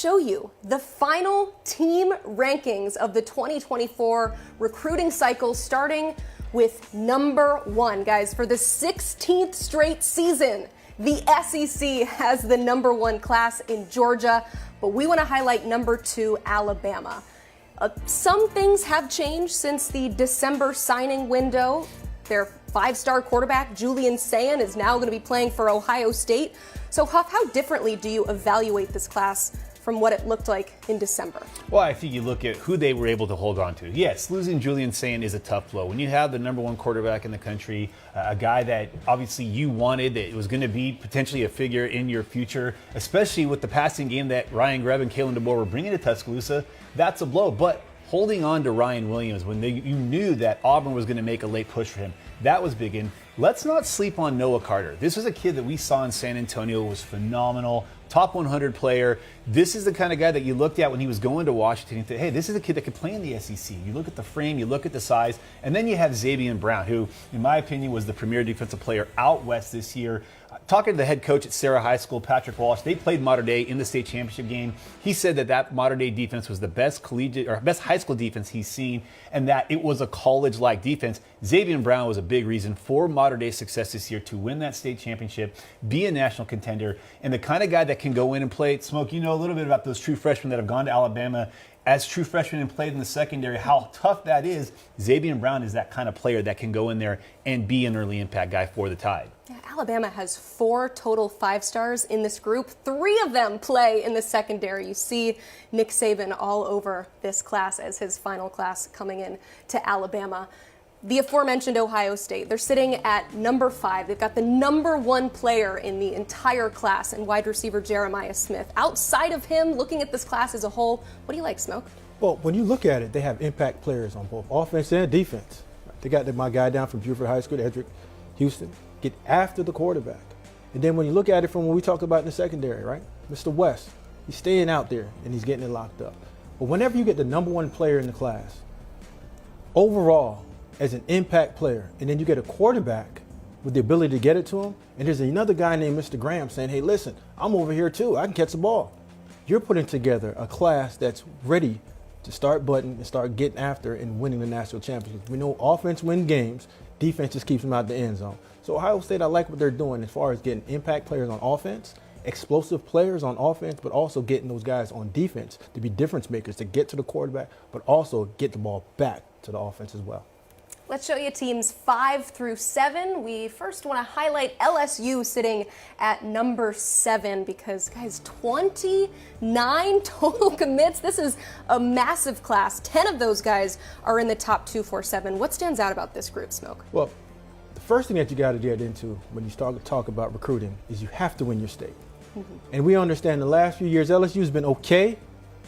show you the final team rankings of the 2024 recruiting cycle, starting with number 1. Guys, for the 16th straight season, the SEC has the number 1 class in Georgia, but we want to highlight number 2, Alabama. Some things have changed since the December signing window. Their 5-star quarterback, Julian Sayin, is now going to be playing for Ohio State. So, Huff, how differently do you evaluate this class from what it looked like in December? Well, I think you look at who they were able to hold on to. Yes, losing Julian Sayin is a tough blow. When you have the number 1 quarterback in the country, a guy that obviously you wanted, that was going to be potentially a figure in your future, especially with the passing game that Ryan Grubb and Kalen DeBoer were bringing to Tuscaloosa, that's a blow. But holding on to Ryan Williams when you knew that Auburn was going to make a late push for him, that was big. And let's not sleep on Noah Carter. This was a kid that we saw in San Antonio, was phenomenal, top 100 player. This is the kind of guy that you looked at when he was going to Washington and thought, hey, this is a kid that could play in the SEC. You look at the frame, you look at the size, and then you have Xavier Brown, who, in my opinion, was the premier defensive player out west this year. Talking to the head coach at Sarah High School, Patrick Walsh, they played Mater Dei in the state championship game. He said that Mater Dei defense was the best collegiate or best high school defense he's seen, and that it was a college-like defense. Xavier Brown was a big reason for Mater Dei's success this year to win that state championship, be a national contender, and the kind of guy that can go in and play. Smoke, you know a little bit about those true freshmen that have gone to Alabama as true freshmen and played in the secondary, how tough that is. Xavier Brown is that kind of player that can go in there and be an early impact guy for the Tide. Yeah, Alabama has 4 total 5-stars in this group. 3 of them play in the secondary. You see Nick Saban all over this class as his final class coming in to Alabama. The aforementioned Ohio State, they're sitting at number 5. They've got the number 1 player in the entire class in wide receiver Jeremiah Smith. Outside of him, looking at this class as a whole, what do you like, Smoke? Well, when you look at it, they have impact players on both offense and defense. They got my guy down from Buford High School, Edric Houston, get after the quarterback. And then when you look at it from what we talked about in the secondary, right? Mr. West, he's staying out there and he's getting it locked up. But whenever you get the number 1 player in the class, overall, as an impact player, and then you get a quarterback with the ability to get it to him, and there's another guy named Mr. Graham saying, hey, listen, I'm over here too. I can catch the ball. You're putting together a class that's ready to start butting and start getting after and winning the national championship. We know offense wins games. Defense just keeps them out the end zone. So Ohio State, I like what they're doing as far as getting impact players on offense, explosive players on offense, but also getting those guys on defense to be difference makers, to get to the quarterback, but also get the ball back to the offense as well. Let's show you teams 5 through 7. We first want to highlight LSU sitting at number 7 because, guys, 29 total commits. This is a massive class. 10 of those guys are in the top 247. What stands out about this group, Smoke? Well, the first thing that you got to get into when you start to talk about recruiting is you have to win your state. And we understand the last few years LSU's been okay,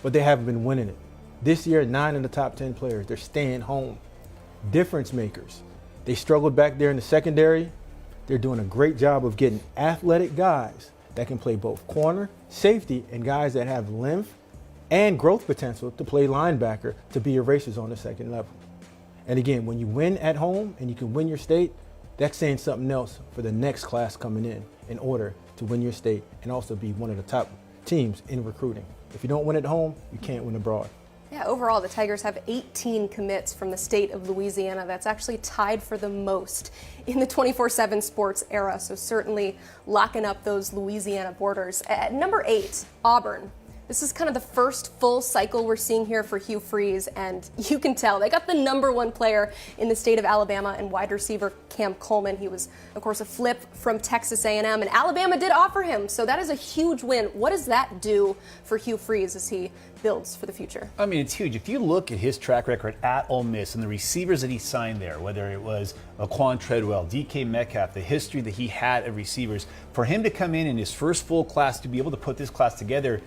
but they haven't been winning it. This year, 9 of the top 10 players, they're staying home. Difference makers. They struggled back there in the secondary. They're doing a great job of getting athletic guys that can play both corner, safety, and guys that have length and growth potential to play linebacker, to be erasers on the second level. And again, when you win at home and you can win your state, that's saying something else for the next class coming in order to win your state and also be one of the top teams in recruiting. If you don't win at home, you can't win abroad. Yeah, overall, the Tigers have 18 commits from the state of Louisiana. That's actually tied for the most in the 24/7 sports era, so certainly locking up those Louisiana borders. At number 8, Auburn. This is kind of the first full cycle we're seeing here for Hugh Freeze, and you can tell they got the number 1 player in the state of Alabama and wide receiver Cam Coleman. He was, of course, a flip from Texas A&M, and Alabama did offer him, so that is a huge win. What does that do for Hugh Freeze as he builds for the future? I mean, it's huge. If you look at his track record at Ole Miss and the receivers that he signed there, whether it was Quan Treadwell, DK Metcalf, the history that he had of receivers, for him to come in his first full class, to be able to put this class together,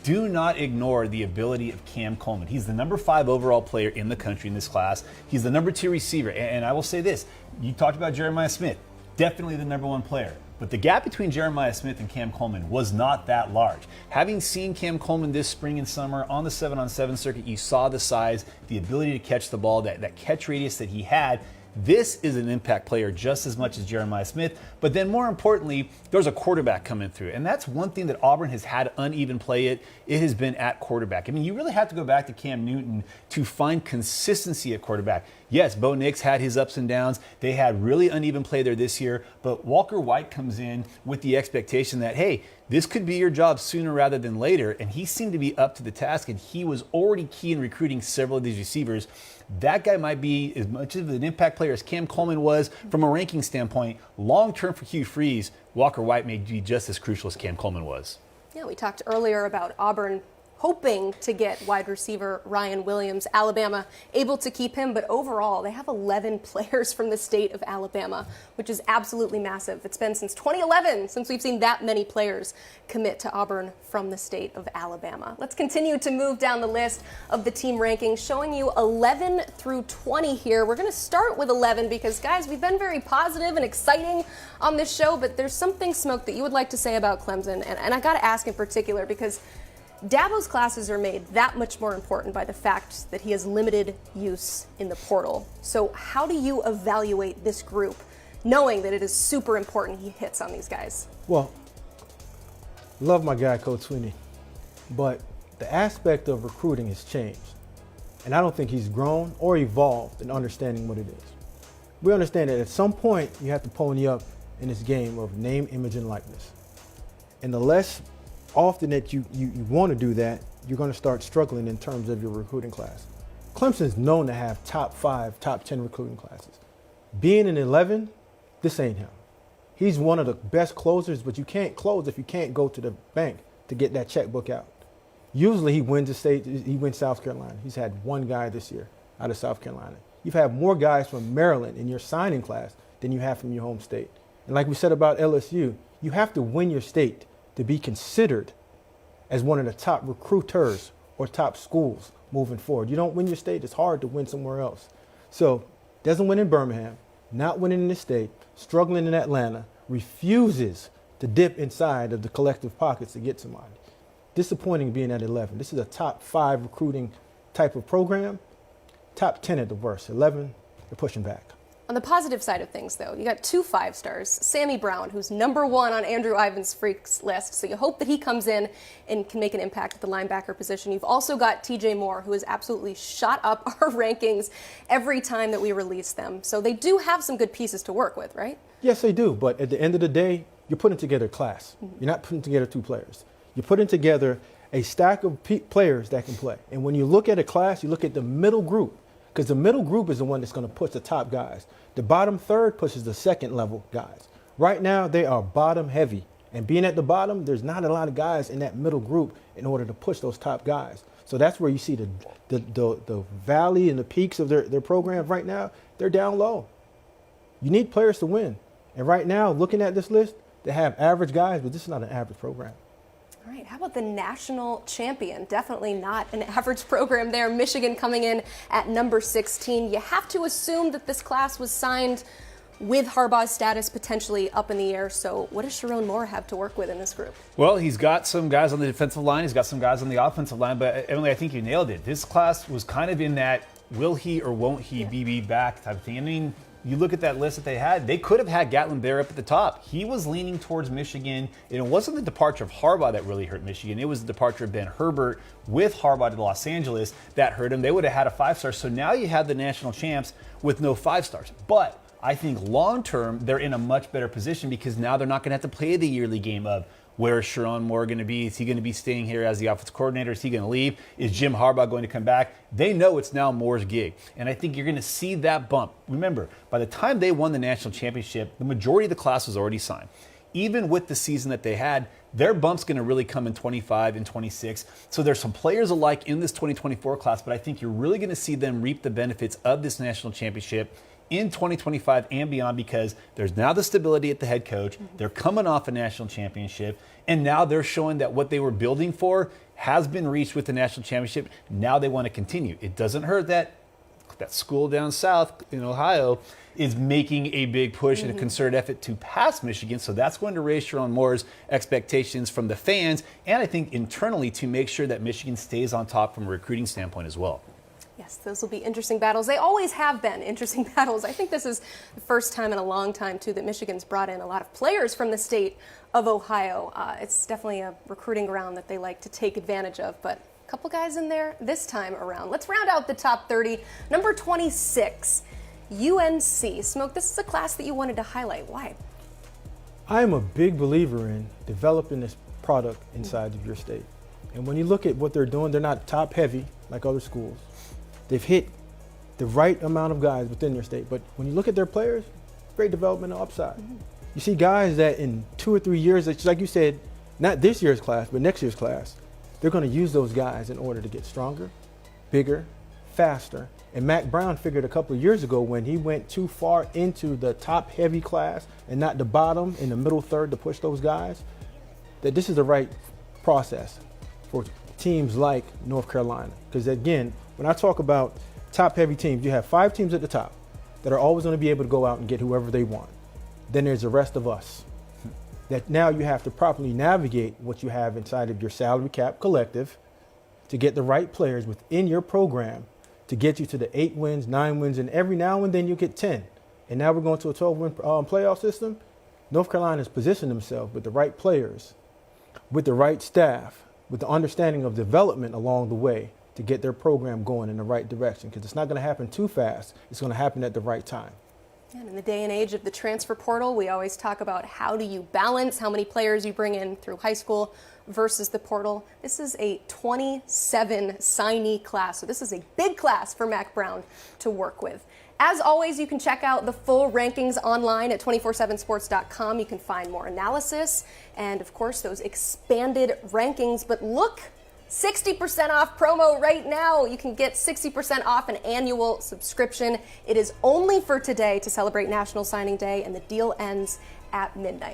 do not ignore the ability of Cam Coleman. He's the number 5 overall player in the country in this class. He's the number 2 receiver. And I will say this, you talked about Jeremiah Smith, definitely the number 1 player. But the gap between Jeremiah Smith and Cam Coleman was not that large. Having seen Cam Coleman this spring and summer on the 7-on-7 circuit, you saw the size, the ability to catch the ball, that catch radius that he had. This is an impact player just as much as Jeremiah Smith. But then more importantly, there's a quarterback coming through. And that's one thing that Auburn has had uneven play it has been at quarterback. I mean, you really have to go back to Cam Newton to find consistency at quarterback. Yes, Bo Nix had his ups and downs. They had really uneven play there this year. But Walker White comes in with the expectation that, hey, this could be your job sooner rather than later. And he seemed to be up to the task, and he was already key in recruiting several of these receivers. That guy might be as much of an impact player as Cam Coleman was from a ranking standpoint. Long term for Hugh Freeze, Walker White may be just as crucial as Cam Coleman was. Yeah, we talked earlier about Auburn hoping to get wide receiver Ryan Williams. Alabama able to keep him, but overall they have 11 players from the state of Alabama, which is absolutely massive. It's been since 2011 since we've seen that many players commit to Auburn from the state of Alabama. Let's continue to move down the list of the team rankings, showing you 11 through 20 here. We're going to start with 11 because, guys, we've been very positive and exciting on this show, but there's something, Smoke, that you would like to say about Clemson, and I got to ask in particular because Dabo's classes are made that much more important by the fact that he has limited use in the portal. So how do you evaluate this group, knowing that it is super important he hits on these guys? Well, love my guy, Coach Sweeney, but the aspect of recruiting has changed. And I don't think he's grown or evolved in understanding what it is. We understand that at some point you have to pony up in this game of name, image, and likeness. And the less often that you want to do that, you're going to start struggling in terms of your recruiting class. Clemson's known to have top 5, top 10 recruiting classes. Being in 11, this ain't him. He's one of the best closers, but you can't close if you can't go to the bank to get that checkbook out. Usually he wins the state, he wins South Carolina. He's had one guy this year out of South Carolina. You've had more guys from Maryland in your signing class than you have from your home state. And like we said about LSU, you have to win your state to be considered as one of the top recruiters or top schools moving forward. You don't win your state, it's hard to win somewhere else. So, doesn't win in Birmingham, not winning in the state, struggling in Atlanta, refuses to dip inside of the collective pockets to get somebody. Disappointing being at 11. This is a top 5 recruiting type of program, top 10 at the worst. 11, they're pushing back. On the positive side of things, though, you got 2 5-stars. Sammy Brown, who's number 1 on Andrew Ivan's freaks list, so you hope that he comes in and can make an impact at the linebacker position. You've also got TJ Moore, who has absolutely shot up our rankings every time that we release them. So they do have some good pieces to work with, right? Yes, they do, but at the end of the day, you're putting together a class. You're not putting together 2 players. You're putting together a stack of players that can play. And when you look at a class, you look at the middle group, because the middle group is the one that's going to push the top guys. The bottom third pushes the second level guys. Right now, they are bottom heavy. And being at the bottom, there's not a lot of guys in that middle group in order to push those top guys. So that's where you see the valley and the peaks of their program right now. They're down low. You need players to win. And right now, looking at this list, they have average guys, but this is not an average program. All right, how about the national champion? Definitely not an average program there. Michigan coming in at number 16. You have to assume that this class was signed with Harbaugh's status potentially up in the air. So what does Sharon Moore have to work with in this group? Well, he's got some guys on the defensive line. He's got some guys on the offensive line. But Emily, I think you nailed it. This class was kind of in that will he or won't he be back type of thing. I mean, you look at that list that they had, they could have had Gatlin Bair up at the top. He was leaning towards Michigan, and it wasn't the departure of Harbaugh that really hurt Michigan. It was the departure of Ben Herbert with Harbaugh to Los Angeles that hurt him. They would have had a 5-star. So now you have the national champs with no 5-stars. But I think long-term, they're in a much better position because now they're not going to have to play the yearly game of where is Sharon Moore going to be? Is he going to be staying here as the offensive coordinator? Is he going to leave? Is Jim Harbaugh going to come back? They know it's now Moore's gig. And I think you're going to see that bump. Remember, by the time they won the national championship, the majority of the class was already signed. Even with the season that they had, their bump's going to really come in 25 and 26. So there's some players alike in this 2024 class, but I think you're really going to see them reap the benefits of this national championship in 2025 and beyond because there's now the stability at the head coach. They're coming off a national championship, and now they're showing that what they were building for has been reached with the national championship. Now they want to continue. It doesn't hurt that school down south in Ohio is making a big push and a concerted effort to pass Michigan. So that's going to raise Sharon Moore's expectations from the fans and I think internally to make sure that Michigan stays on top from a recruiting standpoint as well. Yes, those will be interesting battles. They always have been interesting battles. I think this is the first time in a long time, too, that Michigan's brought in a lot of players from the state of Ohio. It's definitely a recruiting ground that they like to take advantage of, but a couple guys in there this time around. Let's round out the top 30. Number 26, UNC. Smoke, this is a class that you wanted to highlight. Why? I'm a big believer in developing this product inside of your state. And when you look at what they're doing, they're not top heavy like other schools. They've hit the right amount of guys within their state. But when you look at their players, great developmental upside. You see guys that in 2 or 3 years, it's like you said, not this year's class, but next year's class, they're going to use those guys in order to get stronger, bigger, faster. And Mac Brown figured a couple of years ago when he went too far into the top heavy class and not the bottom in the middle third to push those guys, that this is the right process for teams like North Carolina. Because again, when I talk about top heavy teams, you have 5 teams at the top that are always going to be able to go out and get whoever they want. Then there's the rest of us that now you have to properly navigate what you have inside of your salary cap collective to get the right players within your program to get you to the 8 wins, 9 wins, and every now and then you get 10. And now we're going to a 12-win playoff system. North Carolina has positioned themselves with the right players, with the right staff, with the understanding of development along the way to get their program going in the right direction, because it's not going to happen too fast. It's going to happen at the right time. And in the day and age of the transfer portal, we always talk about how do you balance how many players you bring in through high school versus the portal. This is a 27 signee class, so this is a big class for Mac Brown to work with. As always, you can check out the full rankings online at 247sports.com. You can find more analysis and, of course, those expanded rankings. But look, 60% off promo right now. You can get 60% off an annual subscription. It is only for today to celebrate National Signing Day, and the deal ends at midnight.